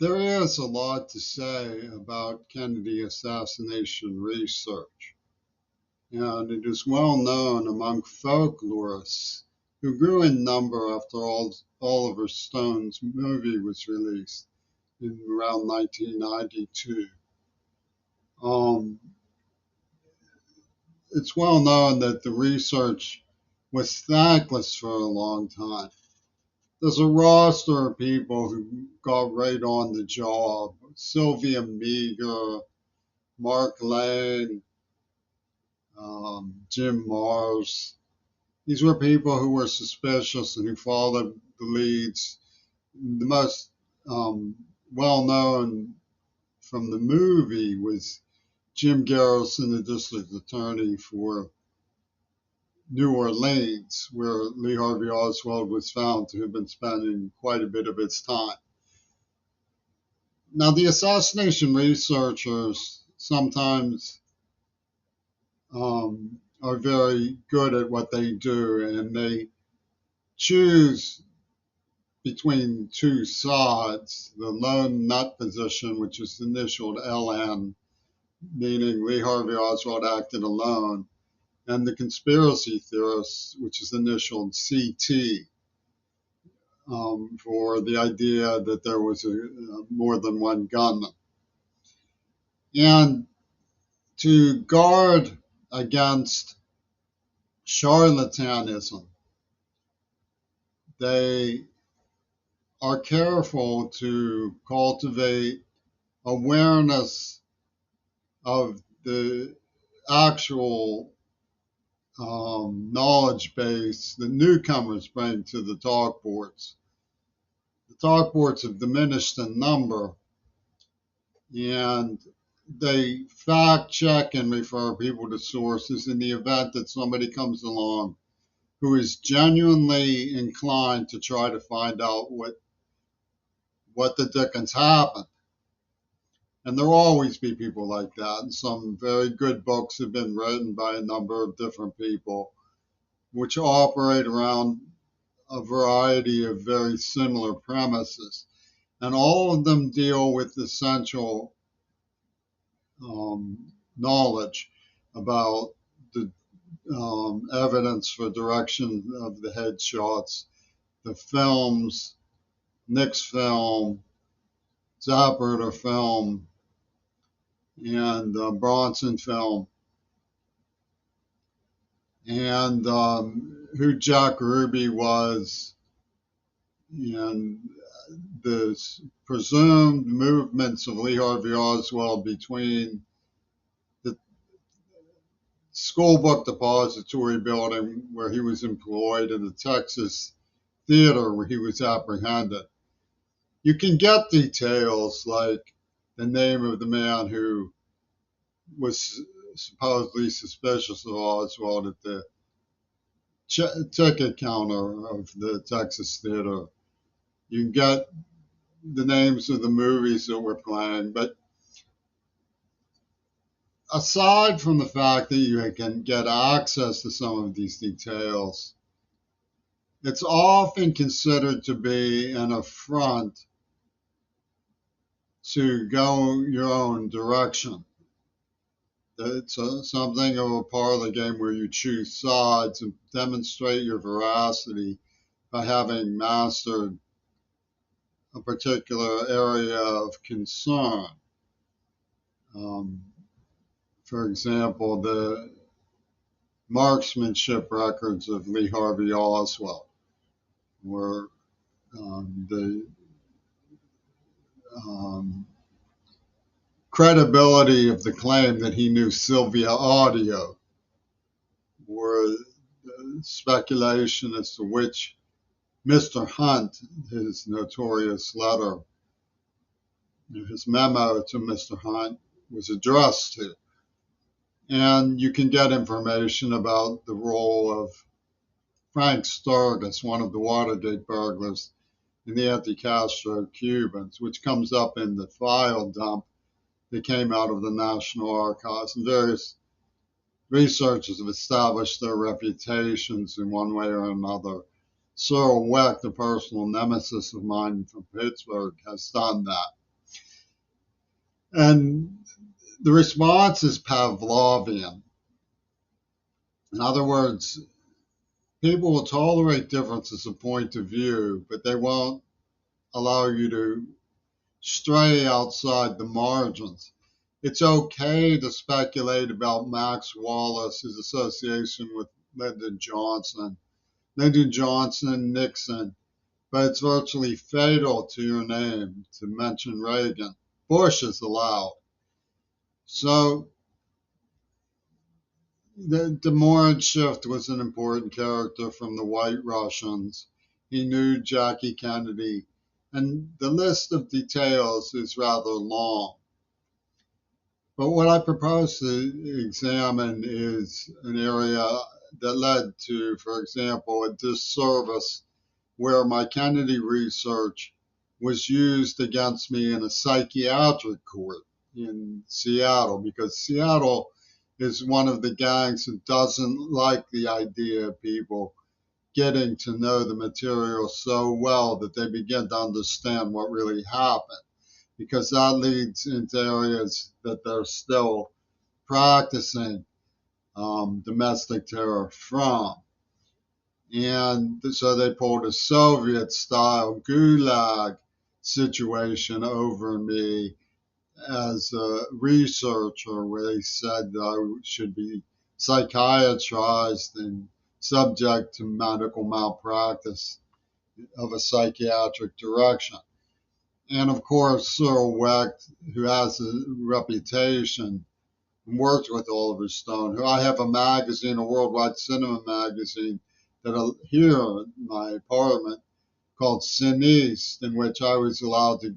There is a lot to say about Kennedy assassination research, and it is well known among folklorists who grew in number after Oliver Stone's movie was released in around 1992. Um, it's well known that the research was thankless for a long time. There's a roster of people who got right on the job. Sylvia Meager, Mark Lane, Jim Mars. These were people who were suspicious and who followed the leads. The most well known from the movie was Jim Garrison, the district attorney for New Orleans, where Lee Harvey Oswald was found to have been spending quite a bit of his time. Now, the assassination researchers sometimes are very good at what they do, and they choose between two sides: the lone nut position, which is initialed LN, meaning Lee Harvey Oswald acted alone, and the conspiracy theorists, which is initialed CT, for the idea that there was more than one gunman. And to guard against charlatanism, they are careful to cultivate awareness of the actual knowledge base the newcomers bring to the talk boards. The talk boards have diminished in number, and they fact check and refer people to sources in the event that somebody comes along who is genuinely inclined to try to find out what the dickens happened. And there will always be people like that. And some very good books have been written by a number of different people, which operate around a variety of very similar premises. And all of them deal with essential knowledge about the evidence for direction of the headshots, the films, Nick's film, Zapruder film, and Bronson film, and who Jack Ruby was, and the presumed movements of Lee Harvey Oswald between the school book depository building where he was employed and the Texas theater where he was apprehended. You can get details like the name of the man who was supposedly suspicious of Oswald at the ticket counter of the Texas theater. You can get the names of the movies that were playing, but aside from the fact that you can get access to some of these details, it's often considered to be an affront to go your own direction. It's something of a parlor game where you choose sides and demonstrate your veracity by having mastered a particular area of concern. For example, the marksmanship records of Lee Harvey Oswald were the credibility of the claim that he knew Sylvia Audio, were speculation as to which Mr. Hunt, his notorious letter, his memo to Mr. Hunt, was addressed to. And you can get information about the role of Frank Sturgis, one of the Watergate burglars, in the anti-Castro Cubans, which comes up in the file dump that came out of the National Archives. And various researchers have established their reputations in one way or another. Cyril Wecht, a personal nemesis of mine from Pittsburgh, has done that. And the response is Pavlovian. In other words, people will tolerate differences of point of view, but they won't allow you to stray outside the margins. It's okay to speculate about Max Wallace's association with Lyndon Johnson, Nixon, but it's virtually fatal to your name to mention Reagan. Bush is allowed. So the Moran Shift was an important character from the White Russians. He knew Jackie Kennedy, and the list of details is rather long. But what I propose to examine is an area that led to, for example, a disservice where my Kennedy research was used against me in a psychiatric court in Seattle, because Seattle is one of the gangs that doesn't like the idea of people getting to know the material so well that they begin to understand what really happened, because that leads into areas that they're still practicing domestic terror from. And so they pulled a Soviet style gulag situation over me as a researcher, where they said I should be psychiatrized and subject to medical malpractice of a psychiatric direction. And of course, Cyril Wecht, who has a reputation, worked with Oliver Stone, who I have a magazine, a worldwide cinema magazine, that here in my apartment called Cineast, in which I was allowed to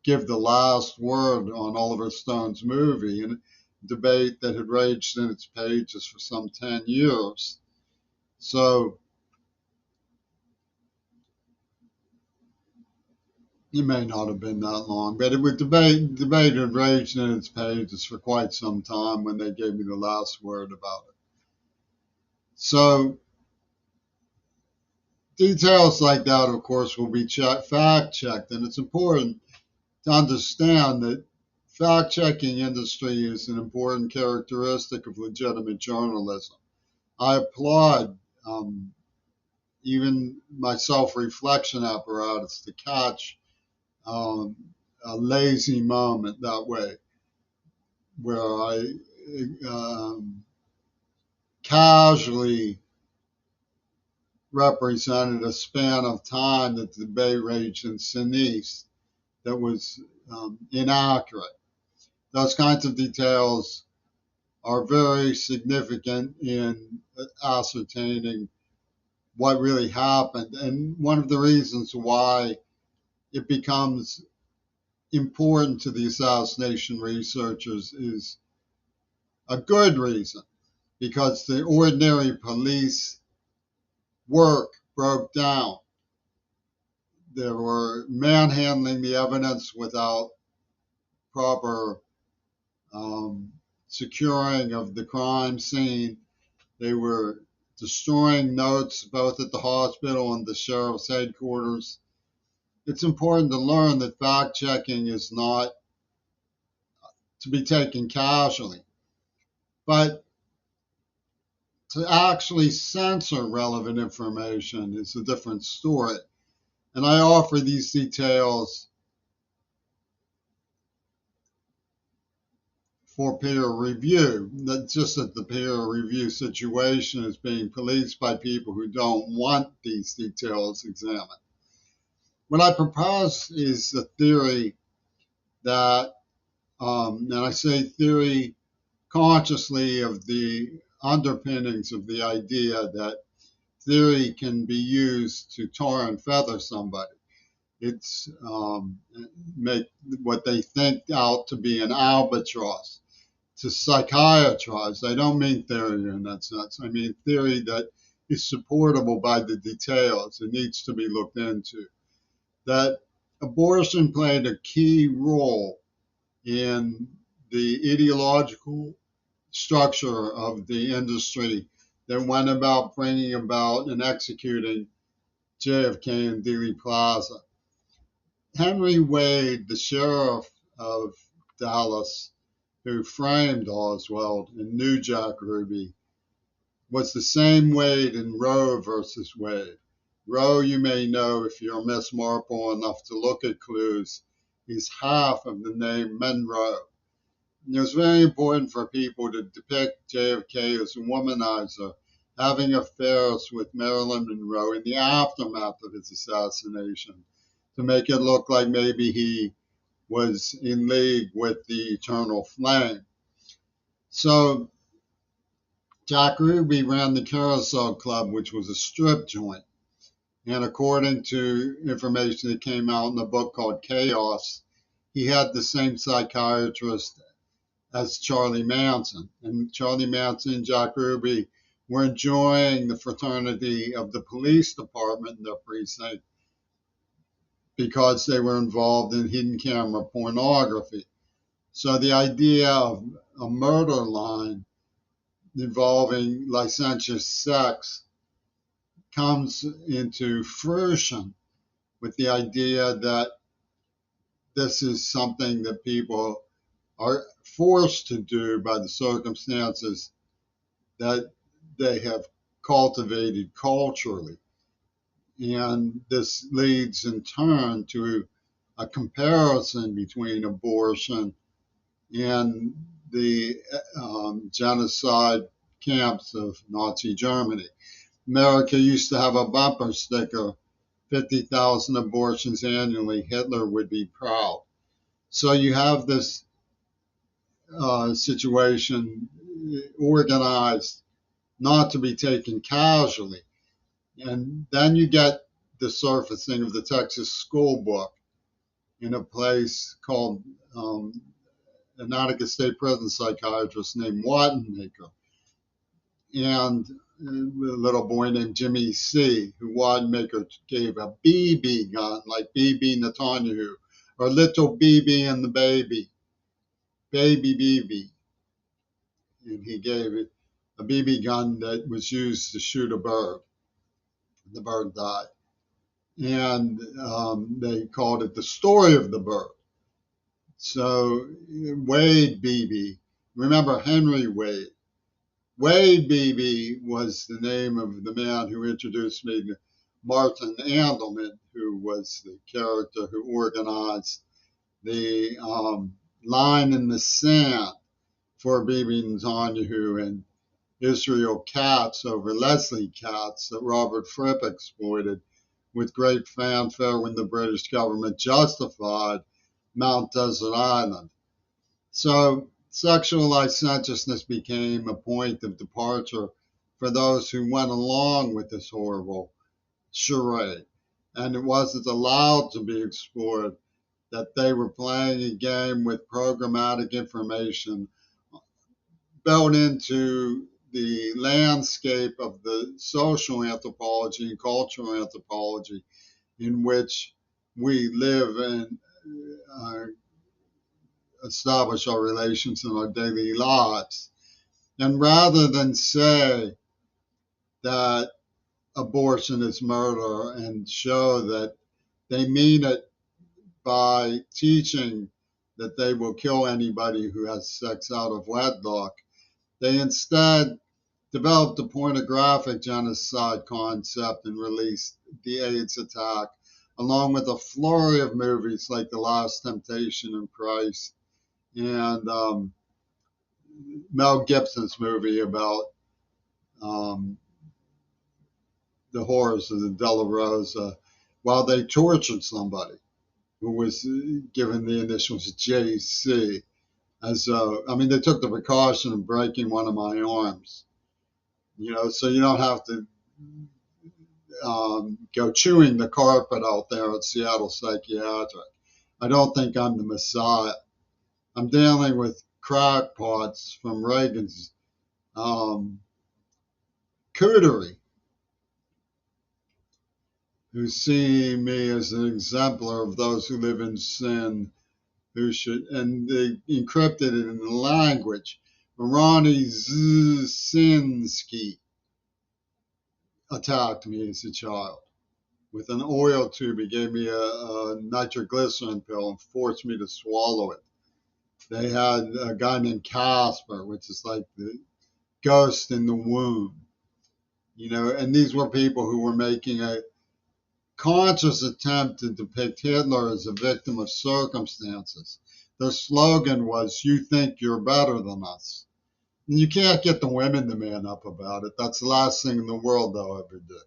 give the last word on Oliver Stone's movie, and a debate that had raged in its pages for some 10 years. So it may not have been that long, but it was debate had raged in its pages for quite some time when they gave me the last word about it. So details like that, of course, will be fact checked, and it's important to understand that fact checking industry is an important characteristic of legitimate journalism. I applaud even my self reflection apparatus to catch um, a lazy moment that way, where I um, casually represented a span of time that the debate raged in Sinise that was inaccurate. Those kinds of details are very significant in ascertaining what really happened. And one of the reasons why it becomes important to the assassination researchers is a good reason, because the ordinary police work broke down. They were manhandling the evidence without proper securing of the crime scene. They were destroying notes both at the hospital and the sheriff's headquarters. It's important to learn that fact checking is not to be taken casually, but to actually censor relevant information is a different story. And I offer these details for peer review. That's just that the peer review situation is being policed by people who don't want these details examined. What I propose is a theory that, and I say theory consciously, of the underpinnings of the idea that theory can be used to tar and feather somebody. It's make what they think out to be an albatross, to psychiatrize. I don't mean theory in that sense. I mean theory that is supportable by the details. It needs to be looked into. That abortion played a key role in the ideological structure of the industry that went about bringing about and executing JFK and Dealey Plaza. Henry Wade, the sheriff of Dallas, who framed Oswald and knew Jack Ruby, was the same Wade in Roe versus Wade. Roe, you may know if you're Miss Marple enough to look at clues, is half of the name Monroe. It was very important for people to depict JFK as a womanizer, having affairs with Marilyn Monroe in the aftermath of his assassination, to make it look like maybe he was in league with the Eternal Flame. So Jack Ruby ran the Carousel Club, which was a strip joint. And according to information that came out in a book called Chaos, he had the same psychiatrist as Charlie Manson. And Charlie Manson and Jack Ruby were enjoying the fraternity of the police department in their precinct because they were involved in hidden camera pornography. So the idea of a murder line involving licentious sex comes into fruition with the idea that this is something that people are forced to do by the circumstances that they have cultivated culturally. And this leads in turn to a comparison between abortion and the genocide camps of Nazi Germany. America used to have a bumper sticker, 50,000 abortions annually, Hitler would be proud. So you have this situation organized not to be taken casually. And then you get the surfacing of the Texas school book in a place called an Attica State Prison psychiatrist named Wattenmaker, and a little boy named Jimmy C., who Wattenmaker gave a BB gun, like BB Netanyahu, or little BB and the baby, baby BB. And he gave it a BB gun that was used to shoot a bird. The bird died. And they called it the story of the bird. So Wade Beebe, remember Henry Wade. Wade Beebe was the name of the man who introduced me to Martin Andelman, who was the character who organized the line in the sand for Bibi Netanyahu and Israel Katz over Leslie Katz that Robert Fripp exploited with great fanfare when the British government justified Mount Desert Island. So sexual licentiousness became a point of departure for those who went along with this horrible charade. And it wasn't allowed to be explored that they were playing a game with programmatic information built into the landscape of the social anthropology and cultural anthropology in which we live and establish our relations in our daily lives. And rather than say that abortion is murder and show that they mean it by teaching that they will kill anybody who has sex out of wedlock, they instead developed a pornographic genocide concept and released the AIDS attack, along with a flurry of movies like The Last Temptation of Christ and Mel Gibson's movie about the horrors of the De La Rosa, while they tortured somebody who was given the initials JC. They took the precaution of breaking one of my arms, so you don't have to go chewing the carpet out there at Seattle Psychiatric. I don't think I'm the Messiah. I'm dealing with crackpots from Reagan's coterie who see me as an exemplar of those who live in sin, and they encrypted it in the language. Ronnie Zinsky attacked me as a child with an oil tube. He gave me a nitroglycerin pill and forced me to swallow it. They had a guy named Casper, which is like the ghost in the womb, and these were people who were making a conscious attempt to depict Hitler as a victim of circumstances. Their slogan was, "You think you're better than us." And you can't get the women to man up about it. That's the last thing in the world they'll ever do.